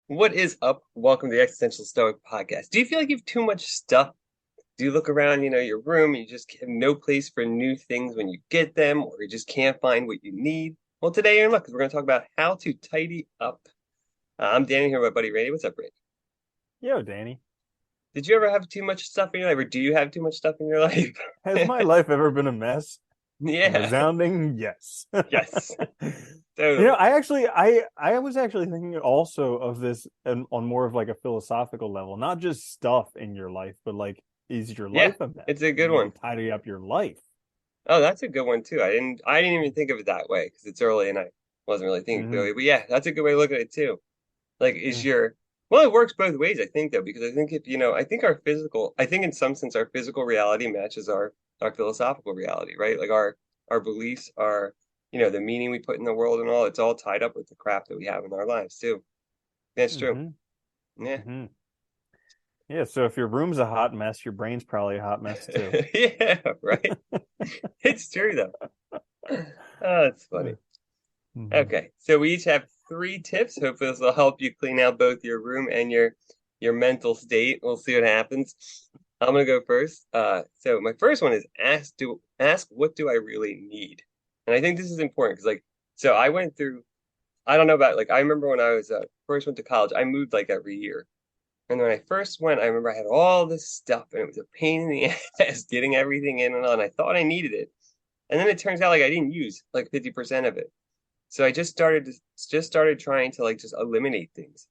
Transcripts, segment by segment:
What is up? Welcome to the Existential Stoic podcast. Do you feel like you have too much stuff? Do you look around, your room, and you just have no place for new things when you get them, or you just can't find what you need? Well, today you're in luck because we're going to talk about how to tidy up. I'm Danny here with my buddy Randy. What's up, Randy? Yo, Danny, Did you ever have too much stuff in your life, or do you have too much stuff in your life? has my life ever been a mess? A Yeah, resounding yes. yes, You know, totally. I was actually thinking also of this on more of like a philosophical level, not just stuff in your life, but like, is your Yeah, life a mess? it's a Do you good need to one. tidy up your life? Oh, that's a good one too. I didn't even think of it that way because it's early and I wasn't really thinking Mm-hmm. clearly. But yeah, that's a good way to look at it too. Like, is Yeah. your well, it works both ways, I think, though, because I think if I think in some sense our physical reality matches our philosophical reality, right? Like our beliefs, the meaning we put in the world and all, it's all tied up with the crap that we have in our lives too. That's true. Mm-hmm. Yeah. Mm-hmm. Yeah. So if your room's a hot mess, your brain's probably a hot mess too. Yeah, right. It's true though. Oh, it's funny. Mm-hmm. Okay, so we each have three tips. Hopefully, this will help you clean out both your room and your mental state. We'll see what happens. I'm gonna go first. So my first one is ask what do I really need? And I think this is important because so I went through. I don't know about I remember when I was first went to college. I moved like every year, and when I first went, I remember I had all this stuff, and it was a pain in the ass getting everything in and all. And I thought I needed it, and then it turns out like I didn't use like 50% of it. So I just started trying to just eliminate things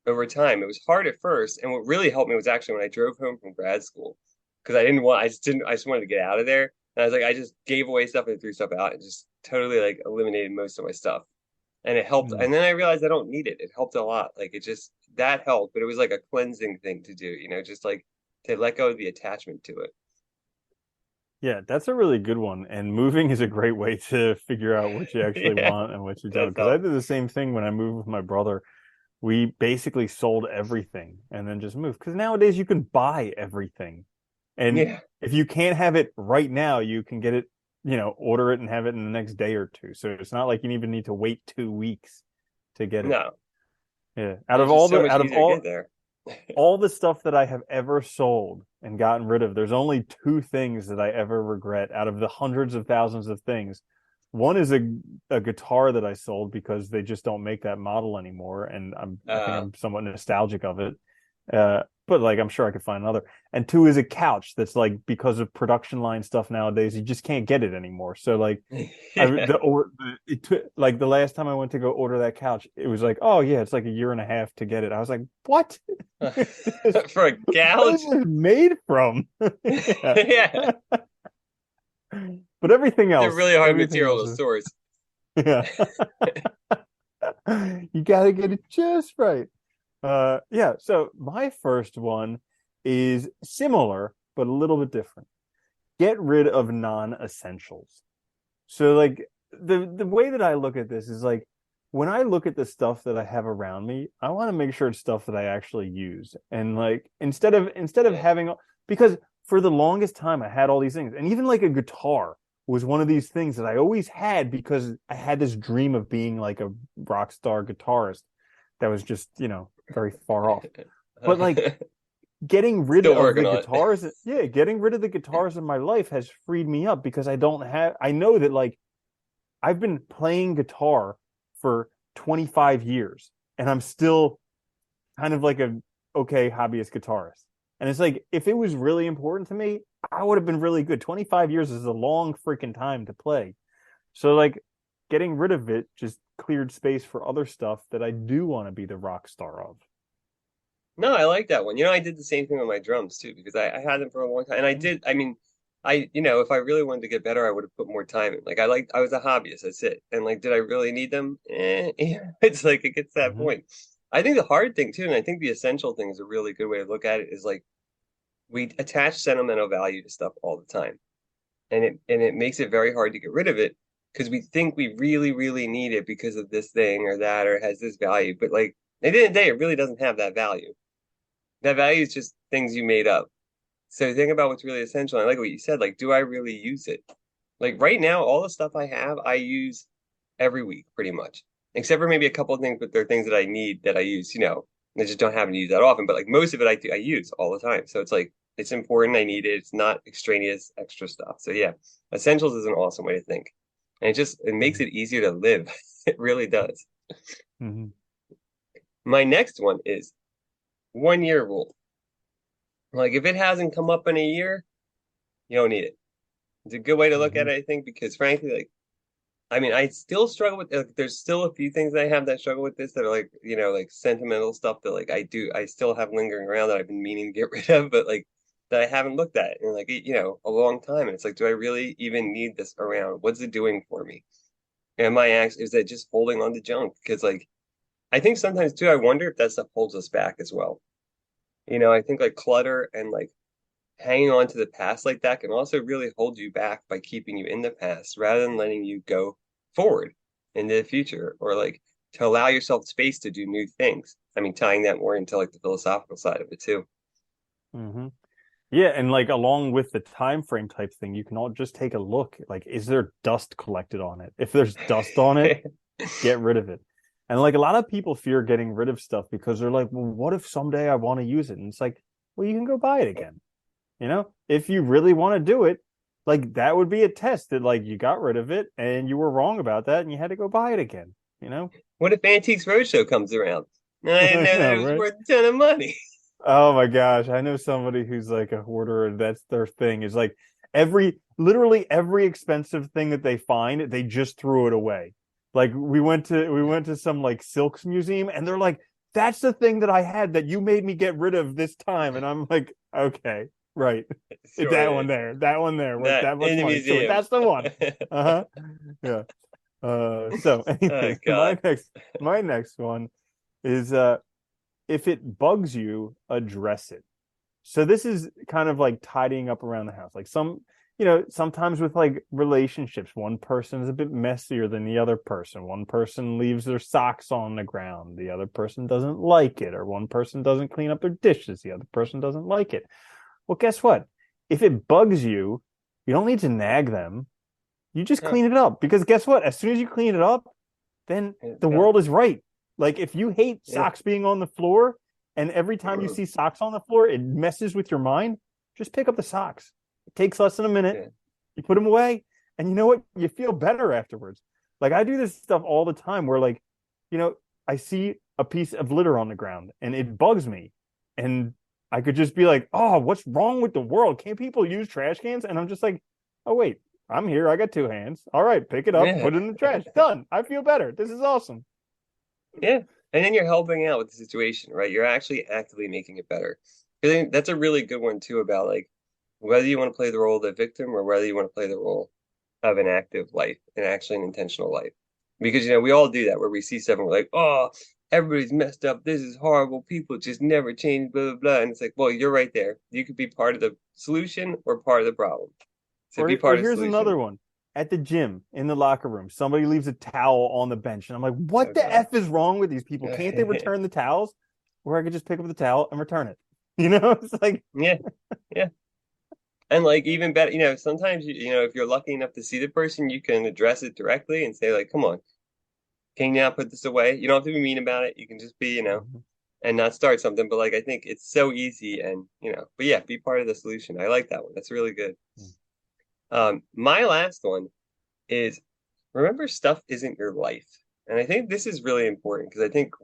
over time. It was hard at first, and what really helped me was actually when I drove home from grad school because I just wanted to get out of there. And I was like, I just gave away stuff and threw stuff out and just totally like eliminated most of my stuff. And it helped. Mm-hmm. And then I realized I don't need it. It helped a lot. Like it just that helped, but it was like a cleansing thing to do, just like to let go of the attachment to it. Yeah, that's a really good one. And moving is a great way to figure out what you actually Yeah, want and what you don't. that's Because I helped. did the same thing when I moved with my brother. We basically sold everything and then just moved. Because nowadays you can buy everything. And Yeah. if you can't have it right now, you can get it, order it and have it in the next day or two. So it's not like you even need to wait 2 weeks to get it. No. Yeah. And it's just so much easier to get there. All the stuff that I have ever sold and gotten rid of, there's only two things that I ever regret out of the hundreds of thousands of things. One is a guitar that I sold because they just don't make that model anymore, and I think Uh, I'm somewhat nostalgic of it. But like I'm sure I could find another. And two is a couch that's like because of production line stuff nowadays, you just can't get it anymore. So like I yeah. the or it took like the last time I went to go order that couch, it was like, oh yeah, it's like a year and a half to get it. I was like, what? For a What is couch? it made from? Yeah. Yeah. But everything It's a else, really hard everything material else to is source. yeah. You gotta get it just right. Yeah, so my first one is similar, but a little bit different. Get rid of non-essentials. So like the way that I look at this is like when I look at the stuff that I have around me, I want to make sure it's stuff that I actually use. And like instead of Yeah. having because for the longest time I had all these things. And even like a guitar was one of these things that I always had because I had this dream of being like a rock star guitarist that was just, very far off. But like getting rid Still of working the on it. guitars, yeah, getting rid of the guitars in my life has freed me up because I know that like I've been playing guitar for 25 years and I'm still kind of like a okay hobbyist guitarist. And it's like if it was really important to me, I would have been really good. 25 years is a long freaking time to play. So like getting rid of it just cleared space for other stuff that I do want to be the rock star of. No, I like that one. I did the same thing with my drums too, because I had them for a long time. And if I really wanted to get better, I would have put more time in. I was a hobbyist, that's it. And did I really need them? Yeah. It's like it gets to that Mm-hmm. point. I think the hard thing too, and I think the essential thing is a really good way to look at it, is like we attach sentimental value to stuff all the time. And it makes it very hard to get rid of it because we think we really, really need it because of this thing or that or it has this value. But at the end of the day, it really doesn't have that value. That value is just things you made up. So think about what's really essential. I like what you said. Like, do I really use it? Like right now, all the stuff I have, I use every week pretty much. except for maybe a couple of things, but they're things that I need that I use, I just don't happen to use that often. But like most of it, I use all the time. So it's like it's important. I need it. It's not extraneous extra stuff. So yeah, essentials is an awesome way to think, and it makes Mm-hmm. it easier to live. It really does. Mm-hmm. My next one is 1 year rule. Like if it hasn't come up in a year, you don't need it. It's a good way to look at Mm-hmm. it, I think, because frankly, like I mean, I still struggle with like, there's still a few things I have that struggle with this that are like, like sentimental stuff that like I still have lingering around that I've been meaning to get rid of, but like that I haven't looked at in like, a long time. And it's like, do I really even need this around? What's it doing for me? Am I actually, is that just holding on to junk? Because like, I think sometimes too, I wonder if that stuff holds us back as well. I think like clutter and like hanging on to the past like that can also really hold you back by keeping you in the past rather than letting you go forward into the future or like to allow yourself space to do new things. I mean, tying that more into like the philosophical side of it too. Mm-hmm. Yeah, and like along with the time frame type thing, you can all just take a look. Like, is there dust collected on it? If there's dust on it, get rid of it. And like a lot of people fear getting rid of stuff because they're like, well, what if someday I want to use it? And it's like, well, you can go buy it again. If you really want to do it, like that would be a test that like you got rid of it and you were wrong about that and you had to go buy it again, you know? What if Antiques Roadshow comes around? I didn't I know that know, it was right? worth a ton of money. Oh my gosh, I know somebody who's like a hoarder and that's their thing. Is like literally every expensive thing that they find, they just threw it away. Like we went to some like silks museum and they're like, that's the thing that I had that you made me get rid of this time. And I'm like, okay, right. Sure That it one is. there, that one there worth That that much in the money. Sure, museum. that's the one. Uh-huh. Yeah. So Oh anyway, God. my next one is if it bugs you, address it. So this is kind of like tidying up around the house. Like sometimes with like relationships, one person is a bit messier than the other person. One person leaves their socks on the ground, the other person doesn't like it, or one person doesn't clean up their dishes, the other person doesn't like it. Well, guess what? If it bugs you, you don't need to nag them. You just Huh, clean it up because guess what? As soon as you clean it up, then it's the gone. world is right. Like if you hate Yeah. socks being on the floor and every time you see socks on the floor, it messes with your mind, just pick up the socks. It takes less than a minute. Yeah. You put them away, and you know what? You feel better afterwards. Like I do this stuff all the time where like, I see a piece of litter on the ground and it bugs me. And I could just be like, oh, what's wrong with the world? Can't people use trash cans? And I'm just like, oh, wait, I'm here. I got two hands. All right, pick it up, Yeah. put it in the trash. Done. I feel better. This is awesome. Yeah. And then you're helping out with the situation, right? You're actually actively making it better. I think that's a really good one too about like whether you want to play the role of the victim or whether you want to play the role of an active life and actually an intentional life. Because we all do that where we see something we're like, oh, everybody's messed up. This is horrible. People just never change, blah, blah, blah. And it's like, well, you're right there. You could be part of the solution or part of the problem. So be Or part of the here's solution. another one. At the gym, in the locker room, somebody leaves a towel on the bench. And I'm like, what Oh the God. F is wrong with these people? Can't they return the towels? Or I could just pick up the towel and return it. It's like, Yeah. Yeah. And like even better, sometimes if you're lucky enough to see the person, you can address it directly and say like, "Come on, can you not put this away?" You don't have to be mean about it. You can just be, and not start something. But like I think it's so easy, and but yeah, be part of the solution. I like that one. That's really good. My last one is remember stuff isn't your life, and I think this is really important because I think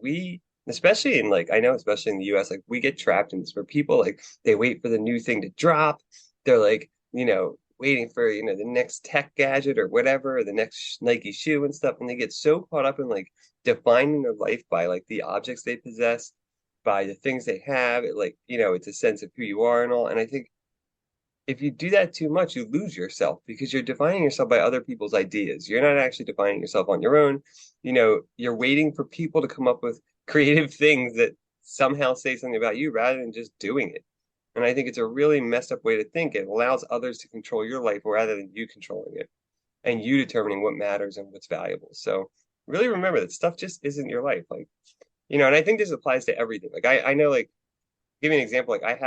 especially in like I know, especially in the U.S., like we get trapped in this where people like they wait for the new thing to drop. They're like, waiting for, the next tech gadget or whatever, or the next Nike shoe and stuff. And they get so caught up in like defining their life by like the objects they possess, by the things they have. Like, it's a sense of who you are and all. And I think if you do that too much, you lose yourself because you're defining yourself by other people's ideas. You're not actually defining yourself on your own. You're waiting for people to come up with creative things that somehow say something about you rather than just doing it. And I think it's a really messed up way to think. It allows others to control your life rather than you controlling it and you determining what matters and what's valuable. So really remember that stuff just isn't your life. Like, and I think this applies to everything. Like I know like give you an example, like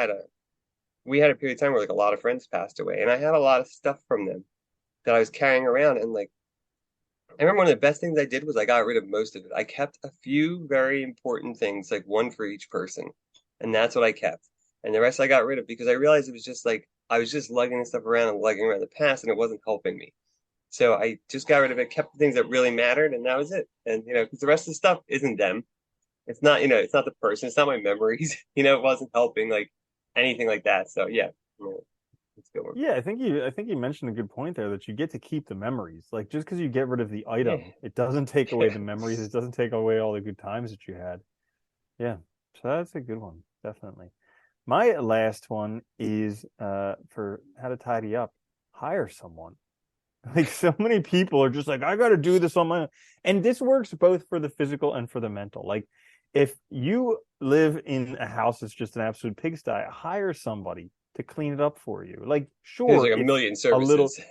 we had a period of time where like a lot of friends passed away and I had a lot of stuff from them that I was carrying around and like I remember one of the best things I did was I got rid of most of it. I kept a few very important things, like one for each person, and that's what I kept. And the rest I got rid of because I realized it was just like I was just lugging this stuff around and lugging around the past, and it wasn't helping me. So I just got rid of it, kept the things that really mattered, and that was it. And because the rest of the stuff isn't them. It's not, it's not the person. It's not my memories. It wasn't helping like anything like that. So yeah, it's a good one. Yeah, I think you mentioned a good point there that you get to keep the memories. Like just because you get rid of the Yeah, item, it doesn't take away yeah. the memories. It doesn't take away all the good times that you had. Yeah. So that's a good one, definitely. My last one is for how to tidy up. Hire someone. Like so many people are just like, I got to do this on my own. And this works both for the physical and for the mental. Like if you live in a house that's just an absolute pigsty, hire somebody to clean it up for you. Like, There's sure, like a it's million a little, services.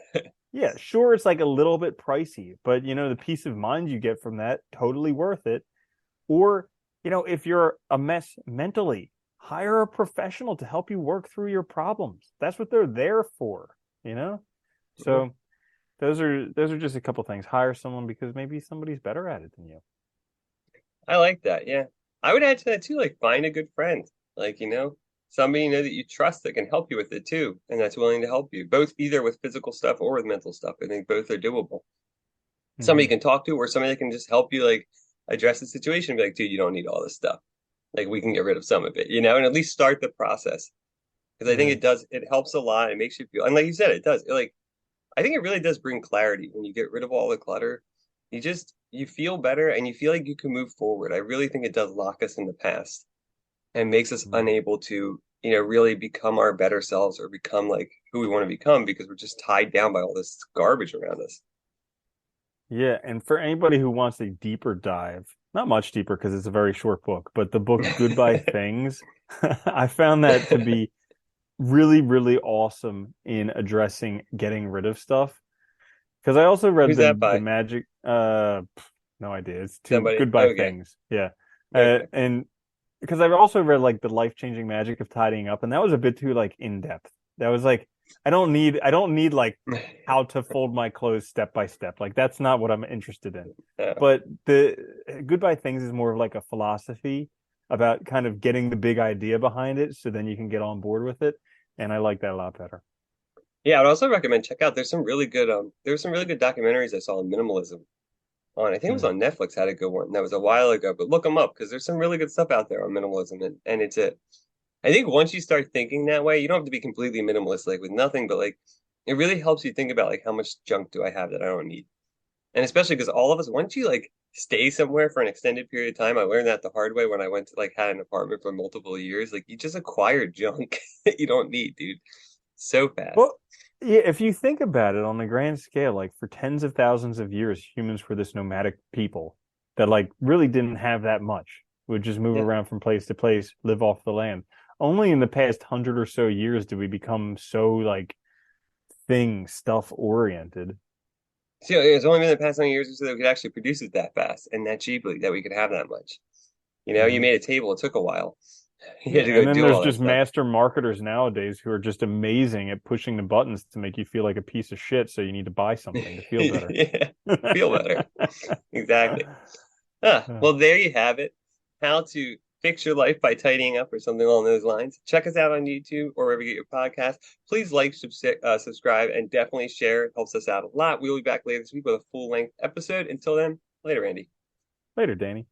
yeah, sure, it's like a little bit pricey, but the peace of mind you get from that, totally worth it. Or, if you're a mess mentally, hire a professional to help you work through your problems. That's what they're there for, you know? Yeah, So those are just a couple things. Hire someone because maybe somebody's better at it than you. I like that. Yeah, I would add to that too. Like find a good friend. Like somebody that you trust that can help you with it too, and that's willing to help you both either with physical stuff or with mental stuff. I think both are doable. Somebody you Hmm. can talk to, or somebody that can just help you like address the situation. And be like, dude, you don't need all this stuff. Like we can get rid of some of it, and at least start the process. Because I think Yeah. it helps a lot. It makes you feel, and like you said, it does. I think it really does bring clarity when you get rid of all the clutter. You feel better and you feel like you can move forward. I really think it does lock us in the past and makes us Hmm. unable to, really become our better selves or become like who we want to become because we're just tied down by all this garbage around us. Yeah, and for anybody who wants a deeper dive, not much deeper because it's a very short book, but the book Goodbye Things, I found that to be really, really awesome in addressing getting rid of stuff. Because I also read Who's the that the by? magic no idea. It's two Somebody. Goodbye Okay. Things. Yeah. Okay. And because I've also read like the life-changing magic of tidying up, and that was a bit too like in depth. That was like I don't need like how to fold my clothes step by step. Like that's not what I'm interested in. Yeah. But the Goodbye Things is more of like a philosophy about kind of getting the big idea behind it, so then you can get on board with it. And I like that a lot better. Yeah, I'd also recommend check out. There's some really good documentaries I saw on minimalism. On. I think it was Hmm. on Netflix. Had a good one. That was a while ago, but look them up because there's some really good stuff out there on minimalism, and it's it. I think once you start thinking that way, you don't have to be completely minimalist, like with nothing, but like it really helps you think about like how much junk do I have that I don't need, and especially because all of us, once you like stay somewhere for an extended period of time, I learned that the hard way when I went to like had an apartment for multiple years. Like you just acquire junk that you don't need, dude, so fast. Well, yeah, if you think about it on the grand scale, like for tens of thousands of years, humans were this nomadic people that like really didn't have that much. Would just move Yeah. around from place to place, live off the land. Only in the past 100 or so years did we become so like stuff oriented. So it's only been the past 100 years or so that we could actually produce it that fast and that cheaply that we could have that much. You Hmm. made a table. It took a while. You Yeah, had to go and then do there's all that just stuff. master marketers nowadays who are just amazing at pushing the buttons to make you feel like a piece of shit, so you need to buy something to feel better. Yeah, feel better. Exactly. Well, there you have it. How to fix your life by tidying up or something along those lines. Check us out on YouTube or wherever you get your podcast. Please like, subscribe, and definitely share. It helps us out a lot. We will be back later this week with a full length episode. Until then, later, Andy. Later, Danny.